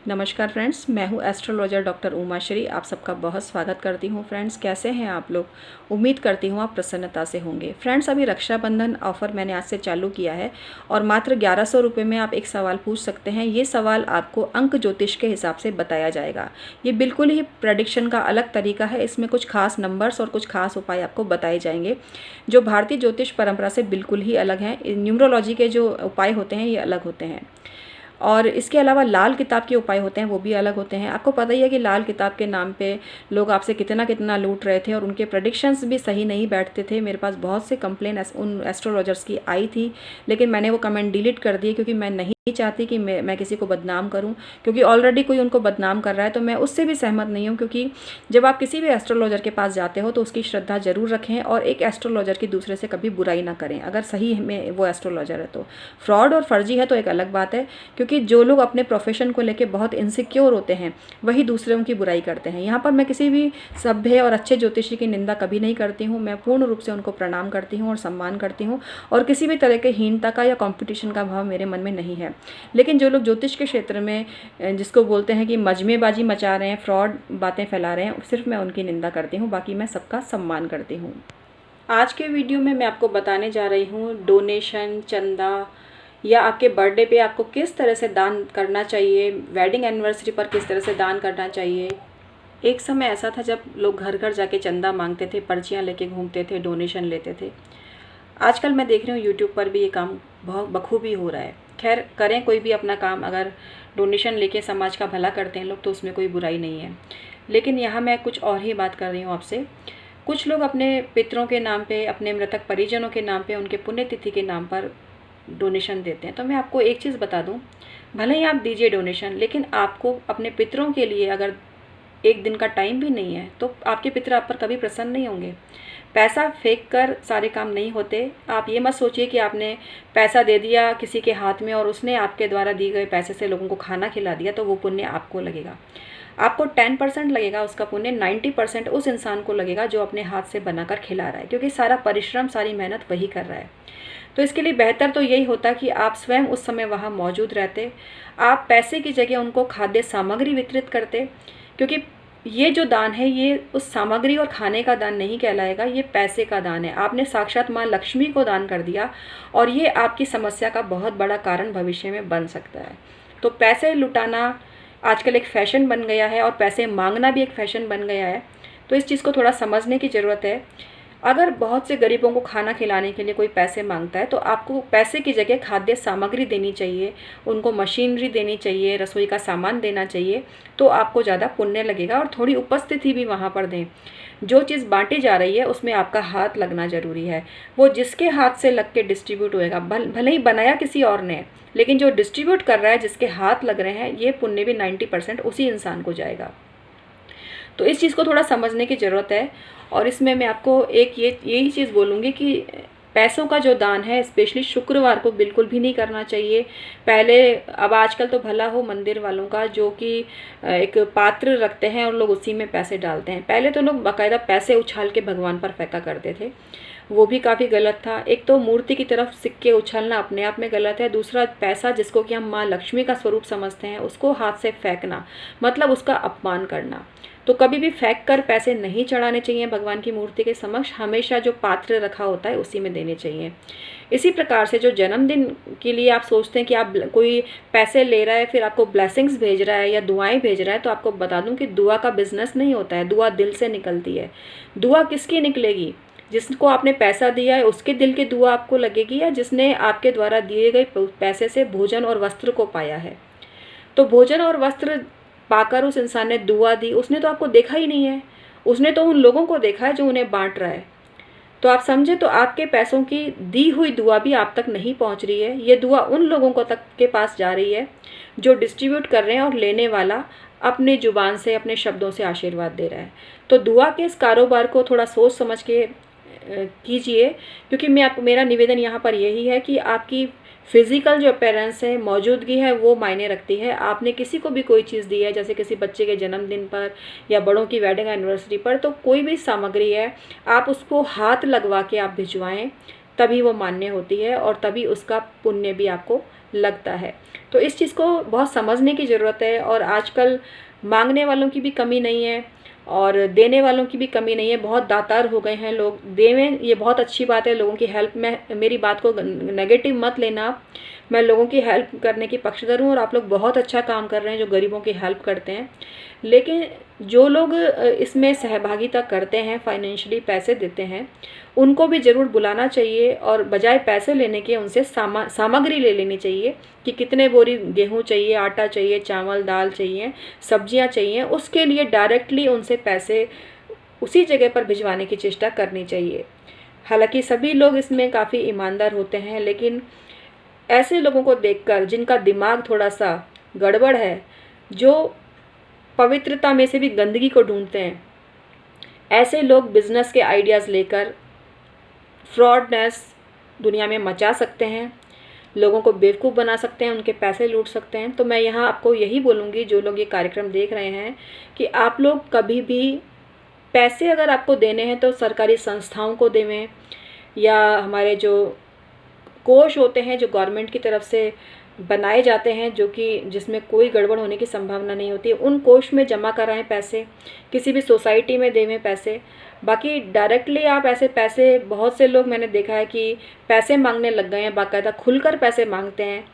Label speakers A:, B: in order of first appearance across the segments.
A: नमस्कार फ्रेंड्स, मैं हूं एस्ट्रोलॉजर डॉक्टर उमा श्री। आप सबका बहुत स्वागत करती हूं। फ्रेंड्स, कैसे हैं आप लोग? उम्मीद करती हूं आप प्रसन्नता से होंगे। फ्रेंड्स, अभी रक्षाबंधन ऑफर मैंने आज से चालू किया है और मात्र 1100 रुपये में आप एक सवाल पूछ सकते हैं। ये सवाल आपको अंक ज्योतिष के हिसाब से बताया जाएगा। ये बिल्कुल ही प्रेडिक्शन का अलग तरीका है। इसमें कुछ खास नंबर्स और कुछ खास उपाय आपको बताए जाएंगे जो भारतीय ज्योतिष परंपरा से बिल्कुल ही अलग हैं। न्यूमरोलॉजी के जो उपाय होते हैं ये अलग होते हैं और इसके अलावा लाल किताब के उपाय होते हैं वो भी अलग होते हैं। आपको पता ही है कि लाल किताब के नाम पे लोग आपसे कितना कितना लूट रहे थे और उनके प्रेडिक्शंस भी सही नहीं बैठते थे। मेरे पास बहुत से कंप्लेन उन एस्ट्रोलॉजर्स की आई थी, लेकिन मैंने वो कमेंट डिलीट कर दिए क्योंकि मैं नहीं चाहती कि मैं किसी को बदनाम करूं, क्योंकि ऑलरेडी कोई उनको बदनाम कर रहा है तो मैं उससे भी सहमत नहीं हूं। क्योंकि जब आप किसी भी एस्ट्रोलॉजर के पास जाते हो तो उसकी श्रद्धा जरूर रखें और एक एस्ट्रोलॉजर की दूसरे से कभी बुराई ना करें अगर सही में वो एस्ट्रोलॉजर है तो। फ्रॉड और फर्जी है तो एक अलग बात है, क्योंकि जो लोग अपने प्रोफेशन को लेकर बहुत इनसिक्योर होते हैं वही दूसरों की बुराई करते हैं। यहाँ पर मैं किसी भी सभ्य और अच्छे ज्योतिषी की निंदा कभी नहीं करती हूँ। मैं पूर्ण रूप से उनको प्रणाम करती हूँ और सम्मान करती हूँ और किसी भी तरह के हीनता का या कंपटीशन का भाव मेरे मन में नहीं है। लेकिन जो लोग ज्योतिष के क्षेत्र में जिसको बोलते हैं कि मजमेबाजी मचा रहे हैं, फ्रॉड बातें फैला रहे हैं, सिर्फ मैं उनकी निंदा करती हूँ, बाकी मैं सबका सम्मान करती हूँ। आज के वीडियो में मैं आपको बताने जा रही हूँ डोनेशन, चंदा या आपके बर्थडे पे आपको किस तरह से दान करना चाहिए, वेडिंग एनिवर्सरी पर किस तरह से दान करना चाहिए। एक समय ऐसा था जब लोग घर घर जाके चंदा मांगते थे, पर्चियाँ लेके घूमते थे, डोनेशन लेते थे। आजकल मैं देख रही हूँ यूट्यूब पर भी ये काम बहुत बखूबी हो रहा है। खैर, करें कोई भी अपना काम, अगर डोनेशन लेके समाज का भला करते हैं लोग तो उसमें कोई बुराई नहीं है। लेकिन यहाँ मैं कुछ और ही बात कर रही हूँ आपसे। कुछ लोग अपने पितरों के नाम पे, अपने मृतक परिजनों के नाम पे, उनके पुण्यतिथि के नाम पर डोनेशन देते हैं। तो मैं आपको एक चीज़ बता दूँ, भले ही आप दीजिए डोनेशन, लेकिन आपको अपने पितरों के लिए अगर एक दिन का टाइम भी नहीं है तो आपके पितर आप पर कभी प्रसन्न नहीं होंगे। पैसा फेंक कर सारे काम नहीं होते। आप ये मत सोचिए कि आपने पैसा दे दिया किसी के हाथ में और उसने आपके द्वारा दिए गए पैसे से लोगों को खाना खिला दिया तो वो पुण्य आपको लगेगा। आपको 10% लगेगा उसका पुण्य, 90% उस इंसान को लगेगा जो अपने हाथ से बनाकर खिला रहा है, क्योंकि सारा परिश्रम, सारी मेहनत वही कर रहा है। तो इसके लिए बेहतर तो यही होता कि आप स्वयं उस समय वहाँ मौजूद रहते, आप पैसे की जगह उनको खाद्य सामग्री वितरित करते। क्योंकि ये जो दान है ये उस सामग्री और खाने का दान नहीं कहलाएगा, ये पैसे का दान है। आपने साक्षात माँ लक्ष्मी को दान कर दिया और ये आपकी समस्या का बहुत बड़ा कारण भविष्य में बन सकता है। तो पैसे लुटाना आजकल एक फ़ैशन बन गया है और पैसे मांगना भी एक फ़ैशन बन गया है। तो इस चीज़ को थोड़ा समझने की ज़रूरत है। अगर बहुत से गरीबों को खाना खिलाने के लिए कोई पैसे मांगता है तो आपको पैसे की जगह खाद्य सामग्री देनी चाहिए, उनको मशीनरी देनी चाहिए, रसोई का सामान देना चाहिए, तो आपको ज़्यादा पुण्य लगेगा। और थोड़ी उपस्थिति भी वहाँ पर दें। जो चीज़ बांटी जा रही है उसमें आपका हाथ लगना ज़रूरी है। वो जिसके हाथ से लग के डिस्ट्रीब्यूट होएगा, भले ही बनाया किसी और ने, लेकिन जो डिस्ट्रीब्यूट कर रहा है, जिसके हाथ लग रहे हैं, ये पुण्य भी 90% उसी इंसान को जाएगा। तो इस चीज़ को थोड़ा समझने की ज़रूरत है। और इसमें मैं आपको एक यही चीज़ बोलूँगी कि पैसों का जो दान है स्पेशली शुक्रवार को बिल्कुल भी नहीं करना चाहिए। पहले, अब आजकल तो भला हो मंदिर वालों का जो कि एक पात्र रखते हैं और लोग उसी में पैसे डालते हैं। पहले तो लोग बाकायदा पैसे उछाल के भगवान पर फेंका करते थे, वो भी काफ़ी गलत था। एक तो मूर्ति की तरफ सिक्के उछलना अपने आप में गलत है, दूसरा पैसा जिसको कि हम माँ लक्ष्मी का स्वरूप समझते हैं उसको हाथ से फेंकना मतलब उसका अपमान करना। तो कभी भी फेंक कर पैसे नहीं चढ़ाने चाहिए भगवान की मूर्ति के समक्ष। हमेशा जो पात्र रखा होता है उसी में देने चाहिए। इसी प्रकार से जो जन्मदिन के लिए आप सोचते हैं कि आप कोई पैसे ले रहा है फिर आपको ब्लेसिंग्स भेज रहा है या दुआएं भेज रहा है, तो आपको बता दूं कि दुआ का बिजनेस नहीं होता है। दुआ दिल से निकलती है। दुआ किसकी निकलेगी? जिसको आपने पैसा दिया है उसके दिल की दुआ आपको लगेगी, या जिसने आपके द्वारा दिए गए पैसे से भोजन और वस्त्र को पाया है। तो भोजन और वस्त्र पाकर उस इंसान ने दुआ दी, उसने तो आपको देखा ही नहीं है, उसने तो उन लोगों को देखा है जो उन्हें बांट रहा है। तो आप समझे, तो आपके पैसों की दी हुई दुआ भी आप तक नहीं पहुंच रही है। ये दुआ उन लोगों को तक के पास जा रही है जो डिस्ट्रीब्यूट कर रहे हैं और लेने वाला अपनी जुबान से, अपने शब्दों से आशीर्वाद दे रहा है। तो दुआ के इस कारोबार को थोड़ा सोच समझ के कीजिए, क्योंकि मेरा निवेदन यहाँ पर यही है कि आपकी फिजिकल जो अपीयरेंस है, मौजूदगी है, वो मायने रखती है। आपने किसी को भी कोई चीज़ दी है, जैसे किसी बच्चे के जन्मदिन पर या बड़ों की वेडिंग एनिवर्सरी पर, तो कोई भी सामग्री है आप उसको हाथ लगवा के आप भिजवाएं, तभी वो मान्य होती है और तभी उसका पुण्य भी आपको लगता है। तो इस चीज़ को बहुत समझने की ज़रूरत है। और आजकल मांगने वालों की भी कमी नहीं है और देने वालों की भी कमी नहीं है, बहुत दातार हो गए हैं लोग। देवें, ये बहुत अच्छी बात है, लोगों की हेल्प में, मेरी बात को नेगेटिव मत लेना आप। मैं लोगों की हेल्प करने की पक्षधर हूँ और आप लोग बहुत अच्छा काम कर रहे हैं जो गरीबों की हेल्प करते हैं। लेकिन जो लोग इसमें सहभागिता करते हैं, फाइनेंशियली पैसे देते हैं, उनको भी ज़रूर बुलाना चाहिए और बजाय पैसे लेने के उनसे सामग्री ले लेनी चाहिए कि कितने बोरी गेहूँ चाहिए, आटा चाहिए, चावल दाल चाहिए, सब्जियां चाहिए। उसके लिए डायरेक्टली उनसे पैसे उसी जगह पर भिजवाने की चेष्टा करनी चाहिए। हालांकि सभी लोग इसमें काफ़ी ईमानदार होते हैं, लेकिन ऐसे लोगों को देखकर जिनका दिमाग थोड़ा सा गड़बड़ है, जो पवित्रता में से भी गंदगी को ढूंढते हैं, ऐसे लोग बिजनेस के आइडियाज़ लेकर फ्रॉडनेस दुनिया में मचा सकते हैं, लोगों को बेवकूफ़ बना सकते हैं, उनके पैसे लूट सकते हैं। तो मैं यहाँ आपको यही बोलूँगी, जो लोग ये कार्यक्रम देख रहे हैं, कि आप लोग कभी भी पैसे अगर आपको देने हैं तो सरकारी संस्थाओं को देवें, या हमारे जो कोष होते हैं जो गवर्नमेंट की तरफ से बनाए जाते हैं, जो कि जिसमें कोई गड़बड़ होने की संभावना नहीं होती, उन कोष में जमा कराएं पैसे, किसी भी सोसाइटी में देवें पैसे। बाकी डायरेक्टली आप ऐसे पैसे, बहुत से लोग मैंने देखा है कि पैसे मांगने लग गए हैं, बाकायदा खुलकर पैसे मांगते हैं।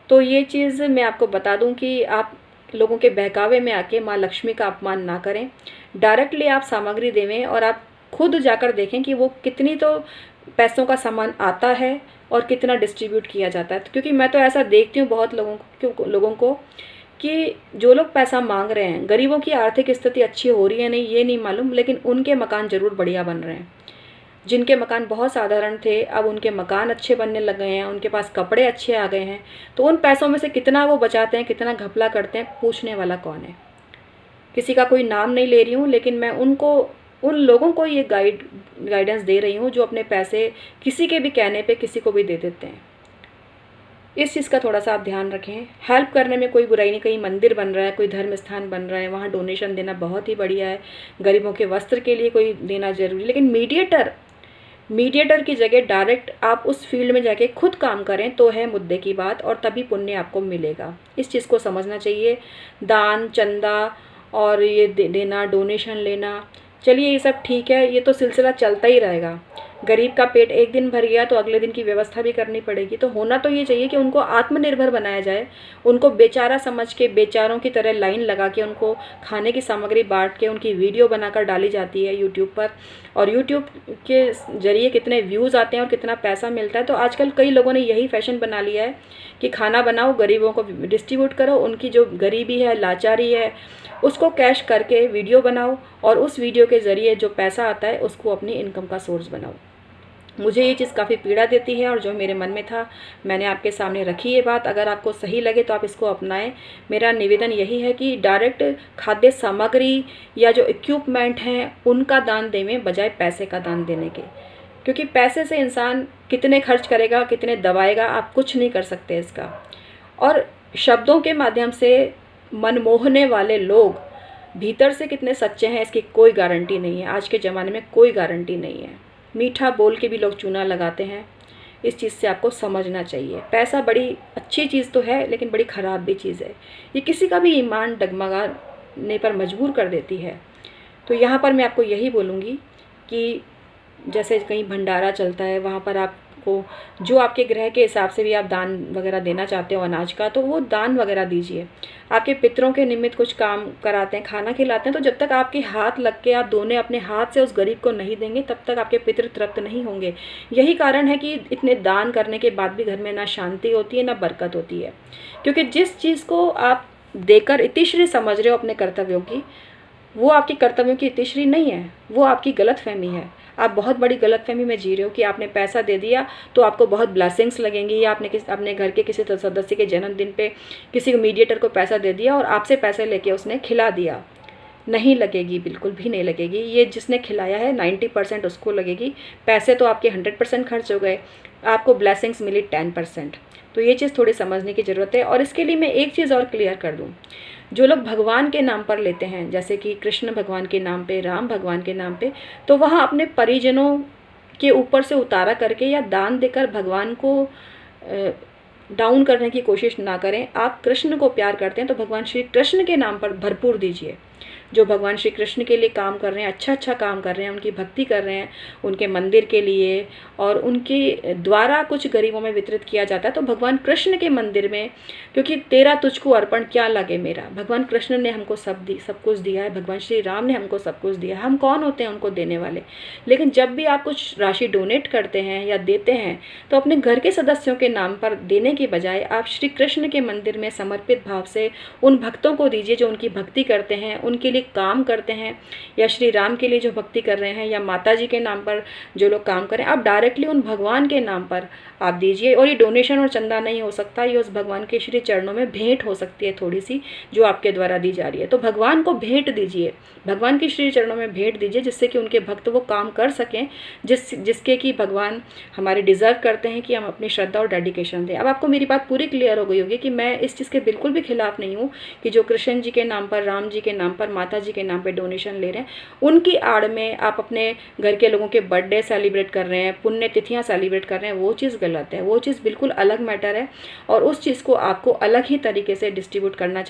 A: तो ये चीज़ मैं आपको बता दूं कि आप लोगों के बहकावे में आके माँ लक्ष्मी का अपमान ना करें। डायरेक्टली आप सामग्री देवें और आप खुद जाकर देखें कि वो कितनी तो पैसों का सामान आता है और कितना डिस्ट्रीब्यूट किया जाता है। क्योंकि मैं तो ऐसा देखती हूँ बहुत लोगों को कि जो लोग पैसा मांग रहे हैं, गरीबों की आर्थिक स्थिति अच्छी हो रही है नहीं ये नहीं मालूम, लेकिन उनके मकान ज़रूर बढ़िया बन रहे हैं। जिनके मकान बहुत साधारण थे, अब उनके मकान अच्छे बनने लग गए हैं, उनके पास कपड़े अच्छे आ गए हैं। तो उन पैसों में से कितना वो बचाते हैं, कितना घपला करते हैं, पूछने वाला कौन है। किसी का कोई नाम नहीं ले रही हूँ, लेकिन मैं उन लोगों को ये गाइडेंस दे रही हूँ जो अपने पैसे किसी के भी कहने पे किसी को भी दे देते हैं। इस चीज़ का थोड़ा सा आप ध्यान रखें। हेल्प करने में कोई बुराई नहीं, कहीं मंदिर बन रहा है, कोई धर्म स्थान बन रहा है, वहाँ डोनेशन देना बहुत ही बढ़िया है। गरीबों के वस्त्र के लिए कोई देना ज़रूरी, लेकिन मीडिएटर की जगह डायरेक्ट आप उस फील्ड में जाके खुद काम करें तो है मुद्दे की बात, और तभी पुण्य आपको मिलेगा। इस चीज़ को समझना चाहिए। दान, चंदा और ये देना, डोनेशन लेना, चलिए ये सब ठीक है, ये तो सिलसिला चलता ही रहेगा। गरीब का पेट एक दिन भर गया तो अगले दिन की व्यवस्था भी करनी पड़ेगी। तो होना तो ये चाहिए कि उनको आत्मनिर्भर बनाया जाए, उनको बेचारा समझ के बेचारों की तरह लाइन लगा के उनको खाने की सामग्री बांट के उनकी वीडियो बनाकर डाली जाती है यूट्यूब पर, और यूट्यूब के ज़रिए कितने व्यूज़ आते हैं और कितना पैसा मिलता है। तो आजकल कई लोगों ने यही फैशन बना लिया है कि खाना बनाओ, गरीबों को डिस्ट्रीब्यूट करो, उनकी जो गरीबी है, लाचारी है, उसको कैश करके वीडियो बनाओ और उस वीडियो के ज़रिए जो पैसा आता है उसको अपनी इनकम का सोर्स बनाओ। मुझे ये चीज़ काफ़ी पीड़ा देती है और जो मेरे मन में था मैंने आपके सामने रखी ये बात। अगर आपको सही लगे तो आप इसको अपनाएं। मेरा निवेदन यही है कि डायरेक्ट खाद्य सामग्री या जो इक्विपमेंट हैं उनका दान देवें बजाय पैसे का दान देने के, क्योंकि पैसे से इंसान कितने खर्च करेगा, कितने दबाएगा, आप कुछ नहीं कर सकते इसका। और शब्दों के माध्यम से मनमोहने वाले लोग भीतर से कितने सच्चे हैं इसकी कोई गारंटी नहीं है। आज के ज़माने में कोई गारंटी नहीं है। मीठा बोल के भी लोग चूना लगाते हैं। इस चीज़ से आपको समझना चाहिए। पैसा बड़ी अच्छी चीज़ तो है, लेकिन बड़ी ख़राब भी चीज़ है। ये किसी का भी ईमान डगमगाने पर मजबूर कर देती है। तो यहाँ पर मैं आपको यही बोलूँगी कि जैसे कहीं भंडारा चलता है, वहाँ पर आपको जो आपके ग्रह के हिसाब से भी आप दान वगैरह देना चाहते हो अनाज का, तो वो दान वगैरह दीजिए। आपके पितरों के निमित्त कुछ काम कराते हैं, खाना खिलाते हैं, तो जब तक आपके हाथ लग के आप दोनों अपने हाथ से उस गरीब को नहीं देंगे तब तक आपके पितृ तृप्त नहीं होंगे। यही कारण है कि इतने दान करने के बाद भी घर में ना शांति होती है ना बरकत होती है, क्योंकि जिस चीज़ को आप देकर इतिश्री समझ रहे हो अपने कर्तव्यों की, वो आपकी कर्तव्यों की इतिश्री नहीं है, वो आपकी गलतफहमी है। आप बहुत बड़ी गलतफहमी में जी रहे हो कि आपने पैसा दे दिया तो आपको बहुत ब्लेसिंग्स लगेंगी, या आपने अपने घर के किसी सदस्य के जन्मदिन पे किसी मीडिएटर को पैसा दे दिया और आपसे पैसे लेके उसने खिला दिया। नहीं लगेगी, बिल्कुल भी नहीं लगेगी। ये जिसने खिलाया है 90% उसको लगेगी। पैसे तो आपके 100% खर्च हो गए, आपको ब्लेसिंग्स मिली 10%। तो ये चीज़ थोड़ी समझने की ज़रूरत है। और इसके लिए मैं एक चीज़ और क्लियर कर दूँ, जो लोग भगवान के नाम पर लेते हैं, जैसे कि कृष्ण भगवान के नाम पे, राम भगवान के नाम पे, तो वहाँ अपने परिजनों के ऊपर से उतारा करके या दान देकर भगवान को डाउन करने की कोशिश ना करें। आप कृष्ण को प्यार करते हैं तो भगवान श्री कृष्ण के नाम पर भरपूर दीजिए। जो भगवान श्री कृष्ण के लिए काम कर रहे हैं, अच्छा काम कर रहे हैं, उनकी भक्ति कर रहे हैं, उनके मंदिर के लिए और उनके द्वारा कुछ गरीबों में वितरित किया जाता है, तो भगवान कृष्ण के मंदिर में, क्योंकि तेरा तुझको अर्पण क्या लगे मेरा, भगवान कृष्ण ने हमको सब कुछ दिया है, भगवान श्री राम ने हमको सब कुछ दिया है, हम कौन होते हैं उनको देने वाले। लेकिन जब भी आप कुछ राशि डोनेट करते हैं या देते हैं तो अपने घर के सदस्यों के नाम पर देने के बजाय आप श्री कृष्ण के मंदिर में समर्पित भाव से उन भक्तों को दीजिए जो उनकी भक्ति करते हैं, उनके लिए काम करते हैं, या श्री राम के लिए जो भक्ति कर रहे हैं, या माता जी के नाम पर जो लोग काम करें, आप डायरेक्टली उन भगवान के नाम पर आप दीजिए। और ये डोनेशन और चंदा नहीं हो सकता, ये उस भगवान के श्री चरणों में भेंट हो सकती है थोड़ी सी, जो आपके द्वारा दी जा रही है। तो भगवान को भेंट दीजिए, भगवान के श्री चरणों में भेंट दीजिए, जिससे कि उनके भक्त वो काम कर सकें जिसके कि भगवान हमारे डिज़र्व करते हैं कि हम अपनी श्रद्धा और डेडिकेशन दें। अब आपको मेरी बात पूरी क्लियर हो गई होगी कि मैं इस चीज़ के बिल्कुल भी खिलाफ नहीं हूँ कि जो कृष्ण जी के नाम पर, राम जी के नाम पर, माता जी के नाम पर डोनेशन ले रहे हैं, उनकी आड़ में आप अपने घर के लोगों के बर्थडे सेलिब्रेट कर रहे हैं, पुण्य तिथियाँ सेलिब्रेट कर रहे हैं, वो चीज़ गलत है। वो चीज़ बिल्कुल अलग मैटर है और उस चीज़ को आपको अलग ही तरीके से डिस्ट्रीब्यूट करना चाहिए।